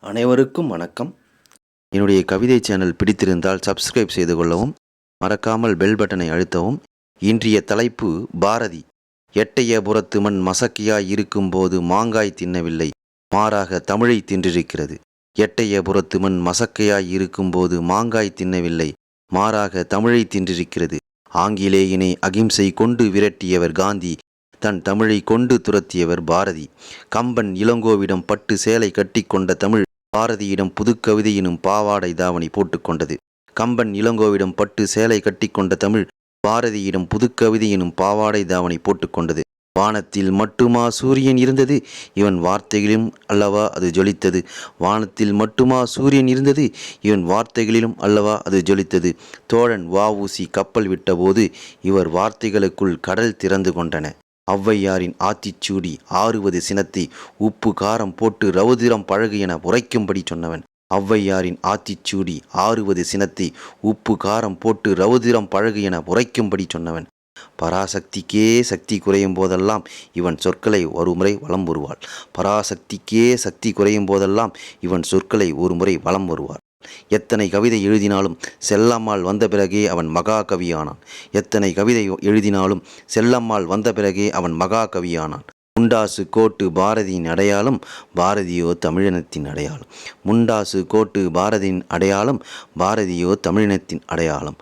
அனைவருக்கும் வணக்கம். என்னுடைய கவிதை சேனல் பிடித்திருந்தால் சப்ஸ்கிரைப் செய்து கொள்ளவும், மறக்காமல் பெல் பட்டனை அழுத்தவும். இன்றைய தலைப்பு பாரதி. எட்டயபுரத்து மண் மசக்கையாய் இருக்கும்போது மாங்காய் தின்னவில்லை, மாறாக தமிழை தின்றிருக்கிறது. எட்டயபுரத்து மண் மசக்கையாய் இருக்கும்போது மாங்காய் தின்னவில்லை, மாறாக தமிழை தின்றிருக்கிறது. ஆங்கிலேயனை அகிம்சை கொண்டு விரட்டியவர் காந்தி, தன் தமிழை கொண்டு துரத்தியவர் பாரதி. கம்பன் இளங்கோவிடம் பட்டு சேலை கட்டிக்கொண்ட தமிழ் பாரதியிடம் புதுக்கவிதை எனும் பாவாடை தாவணி போட்டுக்கொண்டது. கம்பன் இளங்கோவிடம் பட்டு சேலை கட்டிக்கொண்ட தமிழ் பாரதியிடம் புதுக்கவிதை எனும் பாவாடை தாவணி போட்டுக்கொண்டது. வானத்தில் மட்டுமா சூரியன் இருந்தது, இவன் வார்த்தைகளிலும் அல்லவா அது ஜொலித்தது. வானத்தில் மட்டுமா சூரியன் இருந்தது, இவன் வார்த்தைகளிலும் அல்லவா அது ஜொலித்தது. தோழன் வ.உ.சி. கப்பல் விட்டபோது இவர் வார்த்தைகளுக்குள் கடல் திறந்து கொண்டன. ஔவையாரின் ஆத்திச்சூடி ஆறுவது சினத்தை உப்பு காரம் போட்டு ரவுதிரம் பழகு என உரைக்கும்படி சொன்னவன். ஔவையாரின் ஆத்திச்சூடி ஆறுவது சினத்தை உப்பு காரம் போட்டு ரவுதிரம் பழகு என உரைக்கும்படி சொன்னவன். பராசக்திக்கே சக்தி குறையும் போதெல்லாம் இவன் சொற்களை ஒருமுறை வலம் வருவாள். பராசக்திக்கே சக்தி குறையும் போதெல்லாம் இவன் சொற்களை ஒருமுறை வலம் வருவார். எத்தனை கவிதை எழுதினாலும் செல்லம்மாள் வந்த பிறகே அவன் மகா கவியானான். எத்தனை கவிதை எழுதினாலும் செல்லம்மாள் வந்த பிறகே அவன் மகா கவியானான். முண்டாசு கோட்டு பாரதியின் அடையாளம், பாரதியோ தமிழினத்தின் அடையாளம். முண்டாசு கோட்டு பாரதியின் அடையாளம், பாரதியோ தமிழினத்தின் அடையாளம்.